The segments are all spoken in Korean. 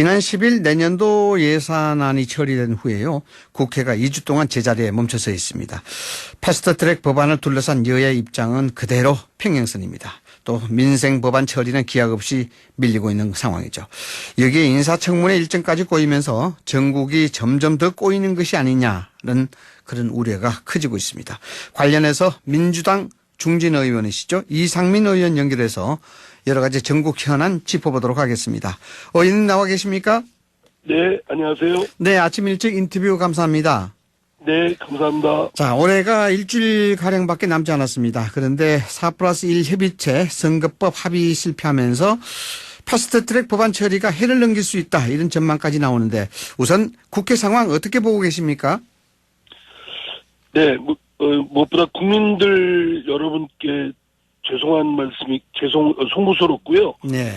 지난 10일 내년도 예산안이 처리된 후에요. 국회가 2주 동안 제자리에 멈춰서 있습니다. 패스트트랙 법안을 둘러싼 여야의 입장은 그대로 평행선입니다. 또 민생 법안 처리는 기약 없이 밀리고 있는 상황이죠. 여기에 인사청문회 일정까지 꼬이면서 전국이 점점 더 꼬이는 것이 아니냐는 그런 우려가 커지고 있습니다. 관련해서 민주당 중진 의원이시죠. 이상민 의원 연결해서 여러 가지 전국 현안 짚어보도록 하겠습니다. 의원님 나와 계십니까? 네, 안녕하세요. 네, 아침 일찍 인터뷰 감사합니다. 네, 감사합니다. 자, 올해가 일주일가량밖에 남지 않았습니다. 그런데 4+1 협의체 선거법 합의 실패하면서 패스트트랙 법안 처리가 해를 넘길 수 있다 이런 전망까지 나오는데 우선 국회 상황 어떻게 보고 계십니까? 네, 무엇보다 국민들 여러분께 죄송한 말씀이 송구스럽고요. 네.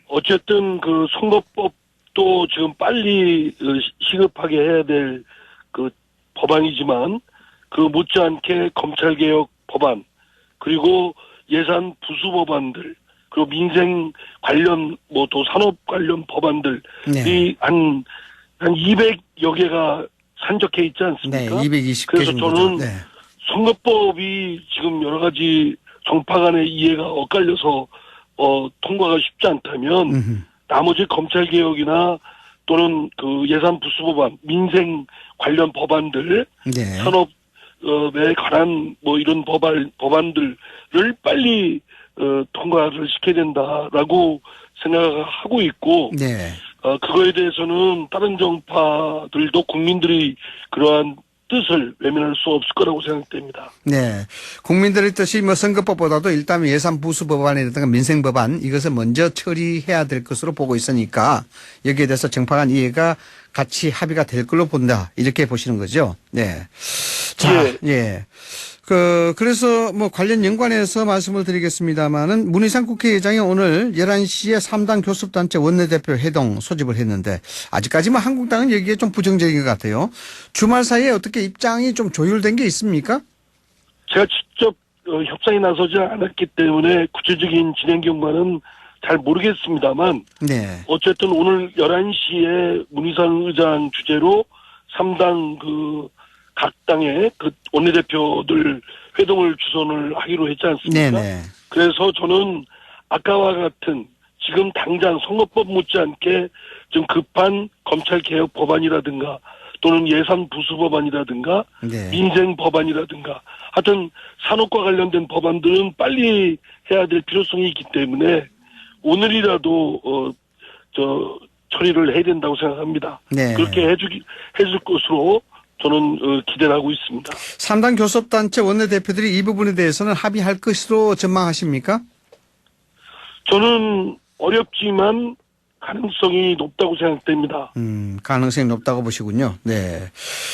어쨌든 그 선거법도 지금 빨리 시급하게 해야 될 그 법안이지만 그 못지않게 검찰개혁 법안 그리고 예산 부수 법안들 그리고 민생 관련 또 산업 관련 법안들이 네. 한 200여 개가 산적해 있지 않습니까? 네, 220개 그래서 정도죠. 저는 네. 선거법이 지금 여러 가지 정파 간의 이해가 엇갈려서 통과가 쉽지 않다면 나머지 검찰개혁이나 또는 그 예산 부수 법안, 민생 관련 법안들, 네. 산업에 관한 이런 법안들을 빨리 통과를 시켜야 된다라고 생각하고 있고, 네. 그거에 대해서는 다른 정파들도 국민들이 그러한 뜻을 외면할 수 없을 거라고 생각됩니다. 네. 국민들의 뜻이 선거법보다도 일단 예산 부수 법안이라든가 민생 법안 이것을 먼저 처리해야 될 것으로 보고 있으니까 여기에 대해서 정파 간 이해가 같이 합의가 될 걸로 본다. 이렇게 보시는 거죠. 네. 자, 예. 그래서 관련 연관해서 말씀을 드리겠습니다만은 문희상 국회의장이 오늘 11시에 3당 교섭단체 원내대표 회동 소집을 했는데 아직까지만 한국당은 여기에 좀 부정적인 것 같아요. 주말 사이에 어떻게 입장이 좀 조율된 게 있습니까? 제가 직접 협상에 나서지 않았기 때문에 구체적인 진행 경과는 잘 모르겠습니다만 네. 어쨌든 오늘 11시에 문희상 의장 주재로 3당 각 당의 원내대표들 회동을 주선을 하기로 했지 않습니까? 네네. 그래서 저는 아까와 같은 지금 당장 선거법 못지않게 좀 급한 검찰개혁 법안이라든가 또는 예산 부수 법안이라든가 네. 민생 법안이라든가 하여튼 산업과 관련된 법안들은 빨리 해야 될 필요성이 있기 때문에 오늘이라도 처리를 해야 된다고 생각합니다. 네. 그렇게 해줄 것으로 저는 기대를 하고 있습니다. 3당 교섭단체 원내대표들이 이 부분에 대해서는 합의할 것으로 전망하십니까? 저는 어렵지만 가능성이 높다고 생각됩니다. 가능성이 높다고 보시군요. 네.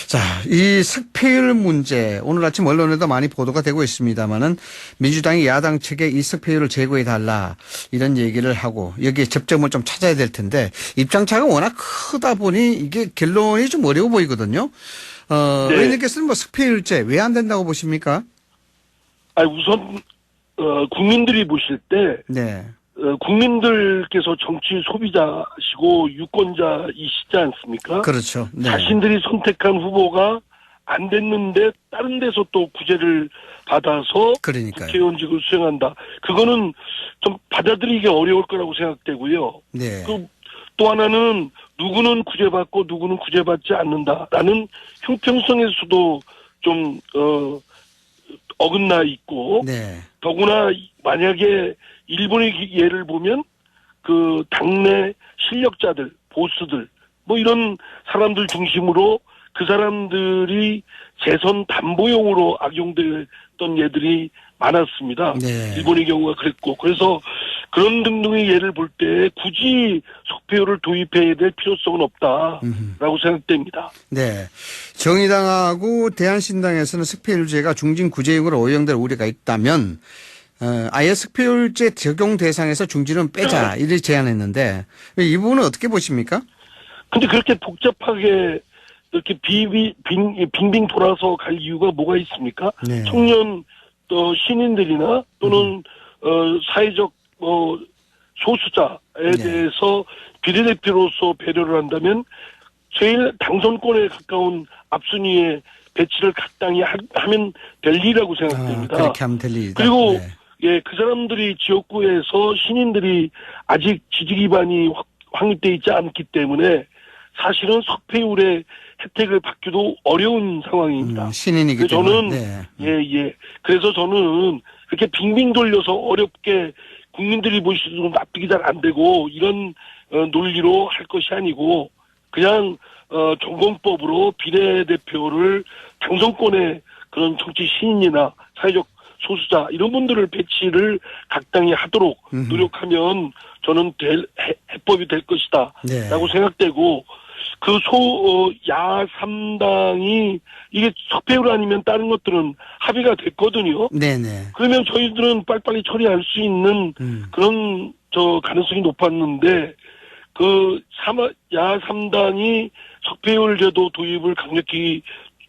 자, 이 석패율 문제 오늘 아침 언론에도 많이 보도가 되고 있습니다만은 민주당이 야당 측에 이 석패율을 제고해달라 이런 얘기를 하고 여기에 접점을 좀 찾아야 될 텐데 입장차가 워낙 크다 보니 이게 결론이 좀 어려워 보이거든요. 네. 의원님께서는 석패율제 왜 안 된다고 보십니까? 우선 국민들이 보실 때 네. 국민들께서 정치 소비자시고 유권자이시지 않습니까? 그렇죠. 네. 자신들이 선택한 후보가 안 됐는데 다른 데서 또 구제를 받아서 그러니까요. 국회의원직을 수행한다. 그거는 좀 받아들이기 어려울 거라고 생각되고요. 네. 또 하나는 누구는 구제받고 누구는 구제받지 않는다라는 형평성에서도 좀 어긋나 있고 네. 더구나 만약에 일본의 예를 보면 그 당내 실력자들, 보스들 이런 사람들 중심으로 그 사람들이 재선 담보용으로 악용됐던 예들이 많았습니다. 네. 일본의 경우가 그랬고 그래서 그런 등등의 예를 볼 때 굳이 석패율을 도입해야 될 필요성은 없다라고 생각됩니다. 네. 정의당하고 대한신당에서는 석패율제가 중진구제용으로 오용될 우려가 있다면 아예 석패율제 적용 대상에서 중진은 빼자 이를 제안했는데 이 부분은 어떻게 보십니까? 근데 그렇게 복잡하게 이렇게 빙빙 돌아서 갈 이유가 뭐가 있습니까? 네. 청년 또 신인들이나 또는 사회적 소수자에 네. 대해서 비례대표로서 배려를 한다면 제일 당선권에 가까운 앞순위에 배치를 각당히 하면 될 일이라고 생각됩니다. 그렇게 하면 될 일이다. 그리고 네. 예, 그 사람들이 지역구에서 신인들이 아직 지지 기반이 확립돼 있지 않기 때문에 사실은 석패율의 혜택을 받기도 어려운 상황입니다. 신인이기 그래서 때문에. 저는 네. 예. 그래서 저는 그렇게 빙빙 돌려서 어렵게 국민들이 보시기도 납득이 잘 안 되고 이런 논리로 할 것이 아니고 그냥 전공법으로 비례대표를 당선권의 그런 정치 신인이나 사회적 소수자 이런 분들을 배치를 각당히 하도록 노력하면 저는 해법이 될 것이다 네. 라고 생각되고 그 야 3당이 이게 석패율 아니면 다른 것들은 합의가 됐거든요. 네네. 그러면 저희들은 빨리빨리 처리할 수 있는 그런 가능성이 높았는데 야 3당이 석패율 제도 도입을 강력히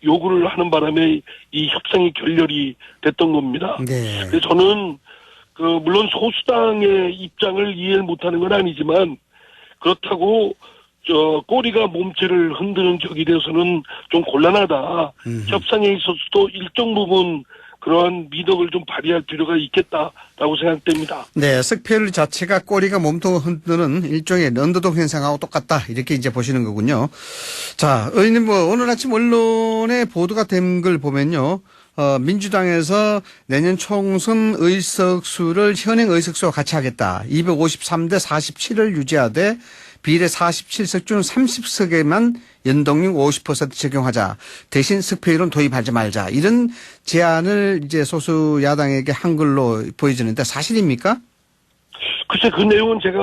요구를 하는 바람에 이 협상이 결렬이 됐던 겁니다. 네. 그래서 저는 물론 소수당의 입장을 이해 못하는 건 아니지만 그렇다고 꼬리가 몸체를 흔드는 격이 돼서는 좀 곤란하다. 협상에 있어서도 일정 부분 그러한 미덕을 좀 발휘할 필요가 있겠다라고 생각됩니다. 네, 석패율 자체가 꼬리가 몸통 흔드는 일종의 런더동 현상하고 똑같다. 이렇게 이제 보시는 거군요. 자, 의원님 오늘 아침 언론에 보도가 된 걸 보면요. 민주당에서 내년 총선 의석수를 현행 의석수와 같이 하겠다. 253대 47을 유지하되 비례 47석 중 30석에만 연동률 50% 적용하자. 대신 석패율은 도입하지 말자. 이런 제안을 이제 소수 야당에게 한 걸로 보여지는데 사실입니까? 글쎄 그 내용은 제가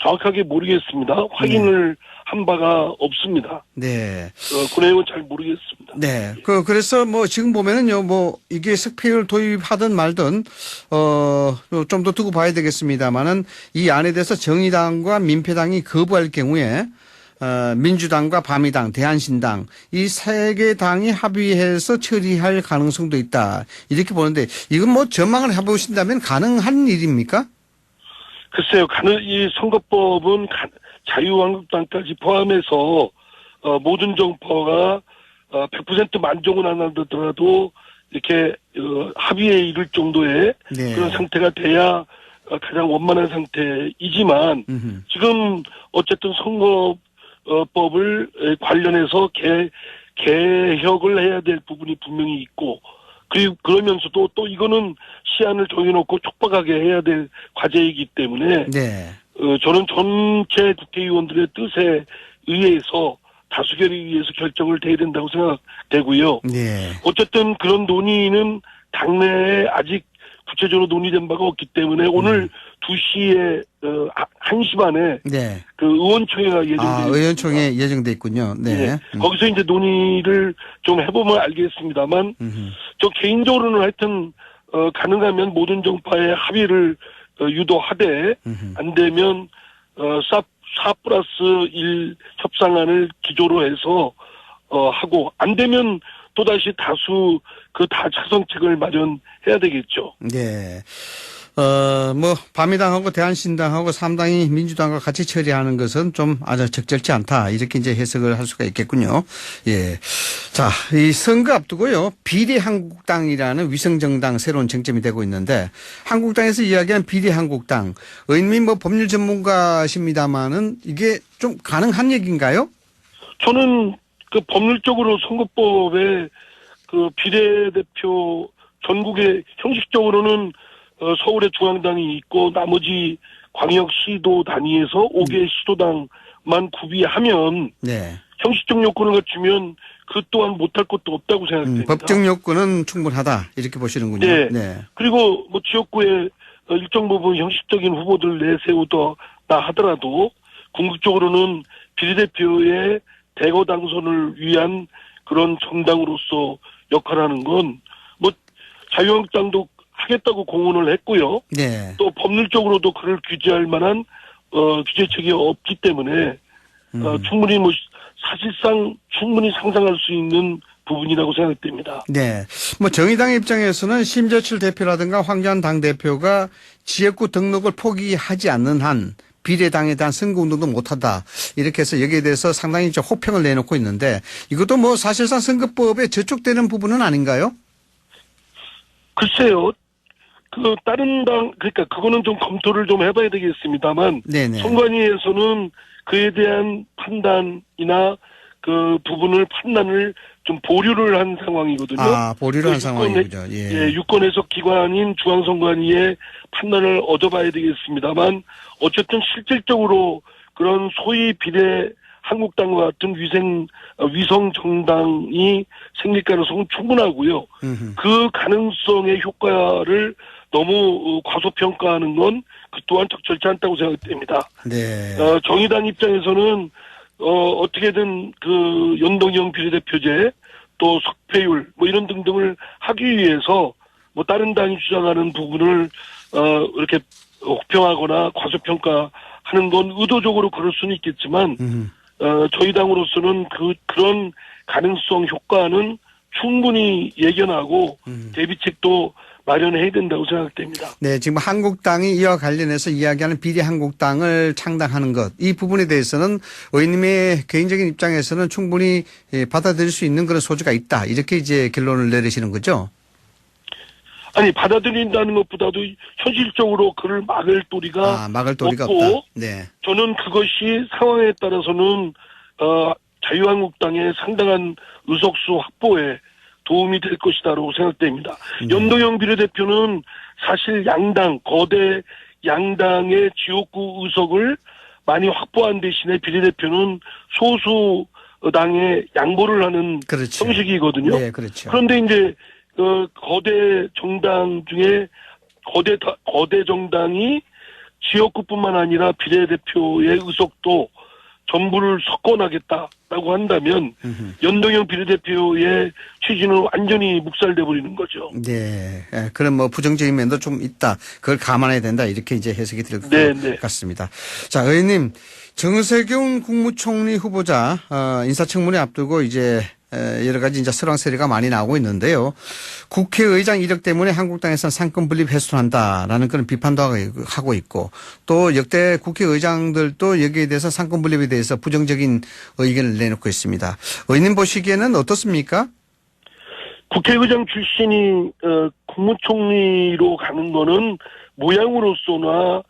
정확하게 모르겠습니다. 확인을 한 바가 없습니다. 네. 그 내용은 잘 모르겠습니다. 네. 그래서 지금 보면은요, 이게 석패율 도입하든 말든, 좀 더 두고 봐야 되겠습니다만은 이 안에 대해서 정의당과 민패당이 거부할 경우에, 민주당과 바미당, 대한신당, 이 세 개 당이 합의해서 처리할 가능성도 있다. 이렇게 보는데, 이건 전망을 해보신다면 가능한 일입니까? 글쎄요, 이 선거법은 자유한국당까지 포함해서 모든 정파가 100% 만족은 안 하더라도 이렇게 합의에 이를 정도의 네. 그런 상태가 돼야 가장 원만한 상태이지만 지금 어쨌든 선거법을 관련해서 개혁을 해야 될 부분이 분명히 있고 그리고 그러면서도 또 이거는 시한을 정해놓고 촉박하게 해야 될 과제이기 때문에 네. 저는 전체 국회의원들의 뜻에 의해서 다수결에 의해서 결정을 돼야 된다고 생각되고요. 네. 어쨌든 그런 논의는 당내에 아직 구체적으로 논의된 바가 없기 때문에 오늘 2시에 1시 반에 네. 그 의원총회가 예정돼 있습니다. 의원총회 예정돼 있군요. 네. 거기서 이제 논의를 좀 해보면 알겠습니다만 저 개인적으로는 하여튼 가능하면 모든 정파의 합의를 유도하되 안 되면 4+1 협상안을 기조로 해서 하고 안 되면 또다시 다수 그 다차선책을 마련해야 되겠죠. 네. 바미당하고 대한신당하고 3당이 민주당과 같이 처리하는 것은 좀 아주 적절치 않다. 이렇게 이제 해석을 할 수가 있겠군요. 예. 자, 이 선거 앞두고요. 비례한국당이라는 위성정당 새로운 쟁점이 되고 있는데 한국당에서 이야기한 비례한국당. 의원님 법률 전문가십니다만은 이게 좀 가능한 얘기인가요? 저는 그 법률적으로 선거법에 그 비례대표 전국에 형식적으로는 서울에 중앙당이 있고 나머지 광역시도 단위에서 5개 시도당만 구비하면 네. 형식적 요건을 갖추면 그 또한 못할 것도 없다고 생각됩니다. 법적 요건은 충분하다 이렇게 보시는군요. 네. 네. 그리고 지역구에 일정 부분 형식적인 후보들 내세우다 하더라도 궁극적으로는 비례대표의 대거 당선을 위한 그런 정당으로서 역할하는 건 자유한국당도 하겠다고 공언을 했고요. 네. 또 법률적으로도 그를 규제할 만한 규제책이 없기 때문에 충분히 사실상 충분히 상상할 수 있는 부분이라고 생각됩니다. 네. 뭐 정의당 입장에서는 심재철 대표라든가 황교안 당대표가 지역구 등록을 포기하지 않는 한 비례당에 대한 선거운동도 못하다. 이렇게 해서 여기에 대해서 상당히 좀 호평을 내놓고 있는데 이것도 뭐 사실상 선거법에 저촉되는 부분은 아닌가요? 글쎄요. 다른 당, 그러니까 그거는 좀 검토를 좀 해봐야 되겠습니다만, 네네. 선관위에서는 그에 대한 판단이나 그 부분을 판단을 좀 보류를 한 상황이거든요. 보류를 한 상황이군요. 예. 유권 해석 기관인 중앙선관위의 판단을 얻어봐야 되겠습니다만, 어쨌든 실질적으로 그런 소위 비례 한국당과 같은 위성 정당이 생길 가능성은 충분하고요. 그 가능성의 효과를 너무 과소평가하는 건 그 또한 적절치 않다고 생각됩니다. 네. 정의당 입장에서는 어떻게든 그 연동형 비례대표제 또 석패율 뭐 이런 등등을 하기 위해서 뭐 다른 당이 주장하는 부분을 이렇게 혹평하거나 과소평가하는 건 의도적으로 그럴 수는 있겠지만 저희 당으로서는 그런 가능성 효과는 충분히 예견하고 대비책도 마련해야 된다고 생각됩니다. 네, 지금 한국당이 이와 관련해서 이야기하는 비례 한국당을 창당하는 것, 이 부분에 대해서는 의원님의 개인적인 입장에서는 충분히 받아들일 수 있는 그런 소지가 있다. 이렇게 이제 결론을 내리시는 거죠? 아니, 받아들인다는 것보다도 현실적으로 그를 막을 도리가 없고, 없다. 네. 저는 그것이 상황에 따라서는 자유한국당의 상당한 의석수 확보에 도움이 될 것이다라고 생각됩니다. 연동형 비례대표는 사실 거대 양당의 지역구 의석을 많이 확보한 대신에 비례대표는 소수 당에 양보를 하는 그렇죠. 형식이거든요. 네, 그렇죠. 그런데 이제 거대 정당 중에 거대 정당이 지역구뿐만 아니라 비례대표의 의석도 전부를 석권하겠다라고 한다면 연동형 비례대표의 취지는 완전히 묵살돼 버리는 거죠. 네. 그런 뭐 부정적인 면도 좀 있다. 그걸 감안해야 된다. 이렇게 이제 해석이 될 것 같습니다. 자, 의원님, 정세균 국무총리 후보자 인사청문회 앞두고 이제 여러 가지 이제 설왕설래가 많이 나오고 있는데요. 국회의장 이력 때문에 한국당에서는 상권 분립 훼손한다라는 그런 비판도 하고 있고 또 역대 국회의장들도 여기에 대해서 상권 분립에 대해서 부정적인 의견을 내놓고 있습니다. 의원님 보시기에는 어떻습니까? 국회의장 출신이 국무총리로 가는 거는 모양으로서는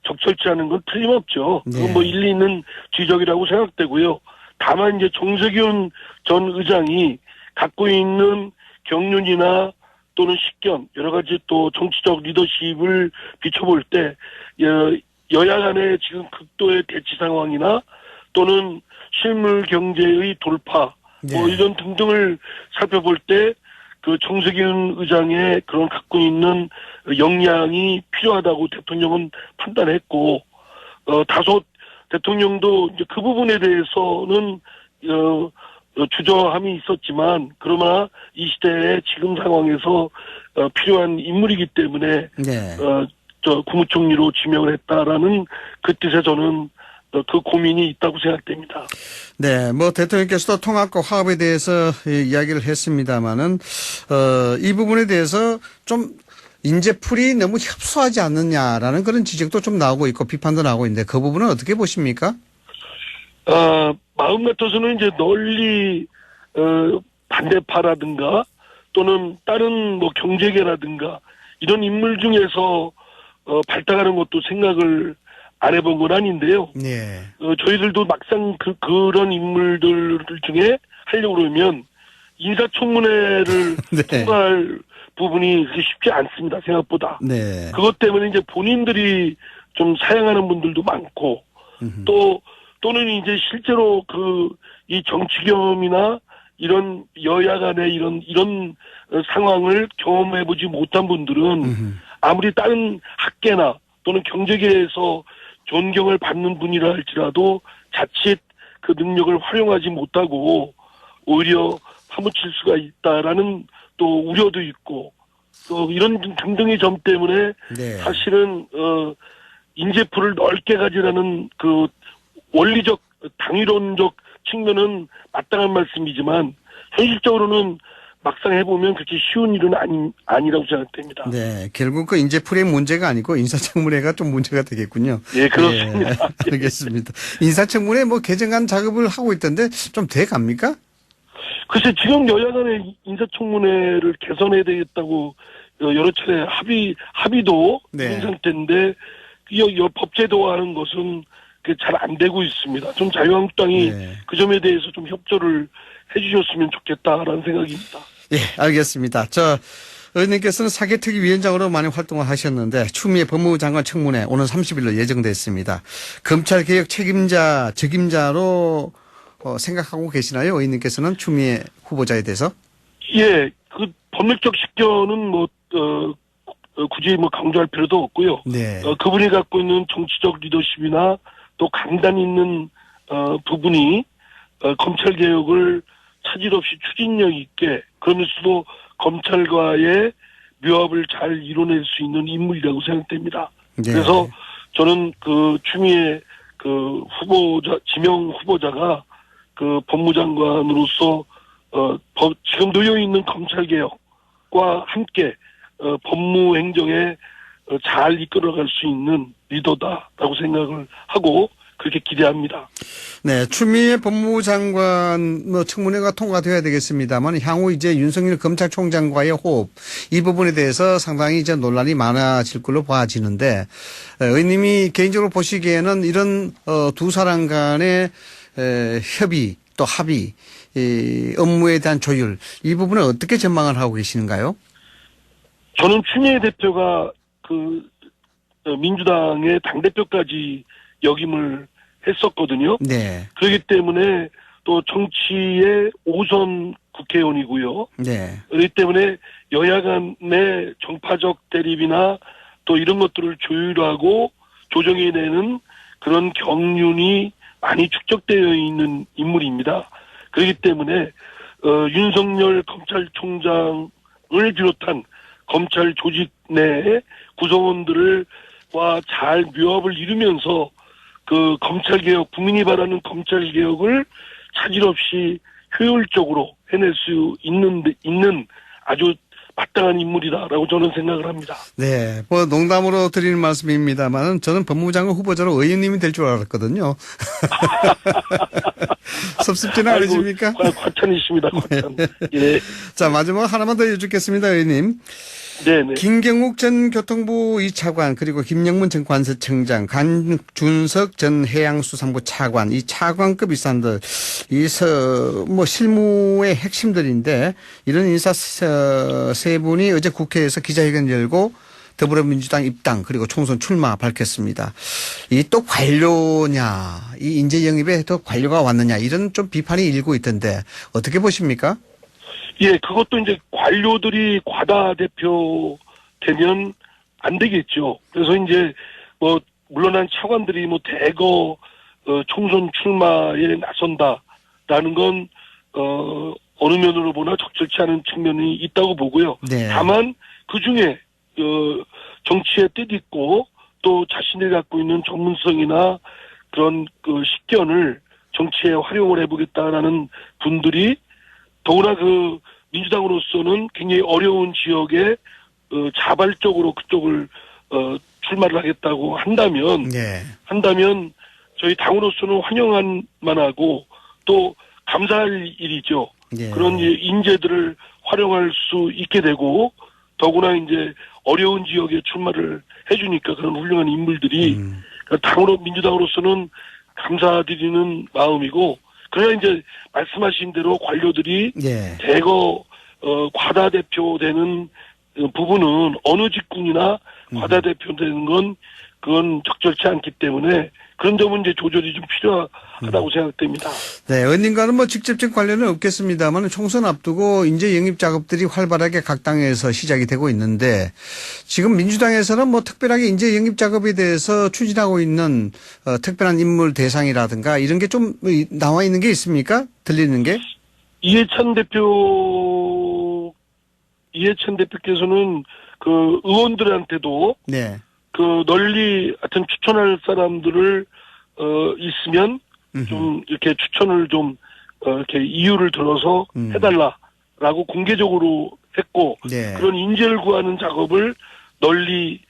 적절치 않은 건 틀림없죠. 네. 그건 뭐 일리 있는 지적이라고 생각되고요. 다만 이제 정세균 전 의장이 갖고 있는 경륜이나 또는 식견 여러 가지 또 정치적 리더십을 비춰볼 때 여야 간의 지금 극도의 대치 상황이나 또는 실물 경제의 돌파 뭐 이런 등등을 살펴볼 때 그 정세균 의장의 그런 갖고 있는 역량이 필요하다고 대통령은 판단했고 다소 대통령도 이제 그 부분에 대해서는 주저함이 있었지만 그러나 이 시대에 지금 상황에서 필요한 인물이기 때문에 국무총리로 지명을 했다라는 그 뜻에 저는 그 고민이 있다고 생각됩니다. 네, 뭐 대통령께서도 통합과 화합에 대해서 이야기를 했습니다마는 이 부분에 대해서 좀 인재풀이 너무 협소하지 않느냐라는 그런 지적도 좀 나오고 있고 비판도 나오고 있는데 그 부분은 어떻게 보십니까? 마음 같아서는 이제 널리 반대파라든가 또는 다른 뭐 경제계라든가 이런 인물 중에서 발탁하는 것도 생각을 안 해본 건 아닌데요. 네. 저희들도 막상 그런 인물들 중에 하려고 그러면 인사청문회를 통과할 부분이 쉽지 않습니다. 생각보다. 네. 그것 때문에 이제 본인들이 좀 사양하는 분들도 많고 또는 이제 실제로 이 정치경험이나 이런 여야 간의 이런 상황을 경험해보지 못한 분들은 아무리 다른 학계나 또는 경제계에서 존경을 받는 분이라 할지라도 자칫 그 능력을 활용하지 못하고 오히려 파묻힐 수가 있다라는 또 우려도 있고 또 이런 등등의 점 때문에 사실은 인재풀을 넓게 가지라는 그 원리적 당위론적 측면은 마땅한 말씀이지만 현실적으로는 막상 해보면 그렇게 쉬운 일은 아니라고 생각됩니다. 네, 결국 그 인재풀이의 문제가 아니고 인사청문회가 좀 문제가 되겠군요. 예, 그렇습니다. 예, 알겠습니다. 인사청문회 뭐 개정안 작업을 하고 있던데 좀 돼 갑니까? 글쎄 지금 여야 간의 인사청문회를 개선해야 되겠다고 여러 차례 합의도 네. 있는 상태인데 이 법제도화하는 것은 잘 안 되고 있습니다. 좀 자유한국당이 네. 그 점에 대해서 좀 협조를 해주셨으면 좋겠다라는 생각입니다. 예, 알겠습니다. 의원님께서는 사개특위위원장으로 많이 활동을 하셨는데 추미애 법무부 장관 청문회 오는 30일로 예정됐습니다. 검찰개혁 적임자로 생각하고 계시나요? 의원님께서는 추미애 후보자에 대해서? 예, 그 법률적 식견은 굳이 강조할 필요도 없고요. 네. 그분이 갖고 있는 정치적 리더십이나 또 강단 있는 부분이 검찰 개혁을 차질 없이 추진력 있게 그러면서도 검찰과의 묘합을 잘 이뤄낼 수 있는 인물이라고 생각됩니다. 네. 그래서 저는 그 추미애 그 지명 후보자가 그 법무장관으로서 지금 놓여 있는 검찰 개혁과 함께 법무행정에 잘 이끌어갈 수 있는 리더다라고 생각을 하고 그렇게 기대합니다. 네, 추미애 법무부 장관 청문회가 통과돼야 되겠습니다만 향후 이제 윤석열 검찰총장과의 호흡 이 부분에 대해서 상당히 이제 논란이 많아질 걸로 봐지는데 의원님이 개인적으로 보시기에는 이런 두 사람 간의 협의 또 합의 업무에 대한 조율 이 부분을 어떻게 전망을 하고 계시는가요? 저는 추미애 대표가 민주당의 당대표까지 역임을 했었거든요. 네. 그렇기 때문에 또 정치의 5선 국회의원이고요. 네. 그렇기 때문에 여야 간의 정파적 대립이나 또 이런 것들을 조율하고 조정해내는 그런 경륜이 많이 축적되어 있는 인물입니다. 그렇기 때문에 윤석열 검찰총장을 비롯한 검찰 조직 내의 구성원들과 잘 묘합을 이루면서 그 검찰개혁, 국민이 바라는 검찰개혁을 차질 없이 효율적으로 해낼 수 있는 아주 마땅한 인물이다라고 저는 생각을 합니다. 네, 농담으로 드리는 말씀입니다만 저는 법무부 장관 후보자로 의원님이 될 줄 알았거든요. 섭섭지는 않으십니까? 과찬이십니다. 과찬. 네. 예. 자, 마지막 하나만 더 여쭙겠습니다, 의원님. 네네. 김경욱 전 교통부 2차관 그리고 김영문 전 관세청장 강준석 전 해양수산부 차관 이 차관급 인사들 실무의 핵심들인데 이런 인사 세 분이 어제 국회에서 기자회견 열고 더불어민주당 입당 그리고 총선 출마 밝혔습니다. 이 또 관료냐 이 인재 영입에 또 관료가 왔느냐 이런 좀 비판이 일고 있던데 어떻게 보십니까? 예, 그것도 이제 관료들이 과다 대표되면 안 되겠죠. 그래서 이제 물론한 차관들이 대거 총선 출마에 나선다라는 건 어느 면으로 보나 적절치 않은 측면이 있다고 보고요. 네. 다만 그 중에 정치에 뜻 있고 또 자신이 갖고 있는 전문성이나 그런 식견을 정치에 활용을 해보겠다라는 분들이 더구나 민주당으로서는 굉장히 어려운 지역에 자발적으로 그쪽을 출마를 하겠다고 한다면 저희 당으로서는 환영할 만하고 또 감사할 일이죠. 네. 그런 인재들을 활용할 수 있게 되고 더구나 이제 어려운 지역에 출마를 해주니까 그런 훌륭한 인물들이 민주당으로서는 감사드리는 마음이고 그래야 이제 말씀하신 대로 관료들이 대거 과다대표되는 부분은 어느 직군이나 과다대표되는 그건 적절치 않기 때문에 그런 점은 이제 조절이 좀 필요하다고 생각됩니다. 네, 의원님과는 직접적 관련은 없겠습니다만 총선 앞두고 인재 영입 작업들이 활발하게 각 당에서 시작이 되고 있는데 지금 민주당에서는 특별하게 인재 영입 작업에 대해서 추진하고 있는 특별한 인물 대상이라든가 이런 게 좀 나와 있는 게 있습니까? 들리는 게? 이해찬 대표께서는 의원들한테도 널리 하여튼 추천할 사람들을 있으면 좀 이렇게 추천을 좀 이렇게 이유를 들어서 해달라라고 공개적으로 했고 네. 그런 인재를 구하는 작업을 널리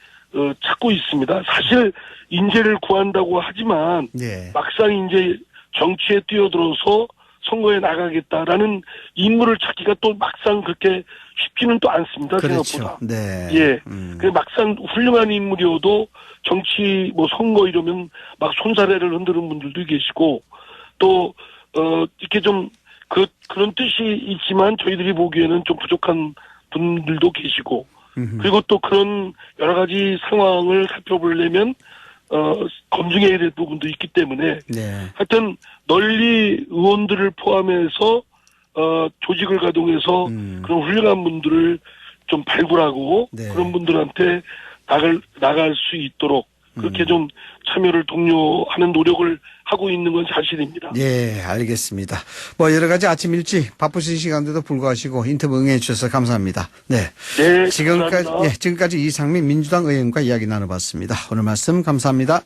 찾고 있습니다. 사실 인재를 구한다고 하지만 네. 막상 이제 정치에 뛰어들어서 선거에 나가겠다라는 인물을 찾기가 또 막상 그렇게 쉽지는 또 않습니다. 그렇죠. 생각보다. 네. 예. 그 막상 훌륭한 인물이어도 정치 뭐 선거 이러면 막 손사래를 흔드는 분들도 계시고 또 이렇게 좀 그런 뜻이 있지만 저희들이 보기에는 좀 부족한 분들도 계시고 그리고 또 그런 여러 가지 상황을 살펴보려면 검증해야 될 부분도 있기 때문에 네. 하여튼 널리 의원들을 포함해서 조직을 가동해서 그런 훌륭한 분들을 좀 발굴하고 네. 그런 분들한테 나갈 수 있도록 그렇게 좀 참여를 독려하는 노력을 하고 있는 건 사실입니다. 예, 알겠습니다. 뭐 여러 가지 아침 일찍 바쁘신 시간대도 불구하시고 인터뷰 응해 주셔서 감사합니다. 네. 네, 지금까지 감사합니다. 지금까지 이상민 민주당 의원과 이야기 나눠봤습니다. 오늘 말씀 감사합니다.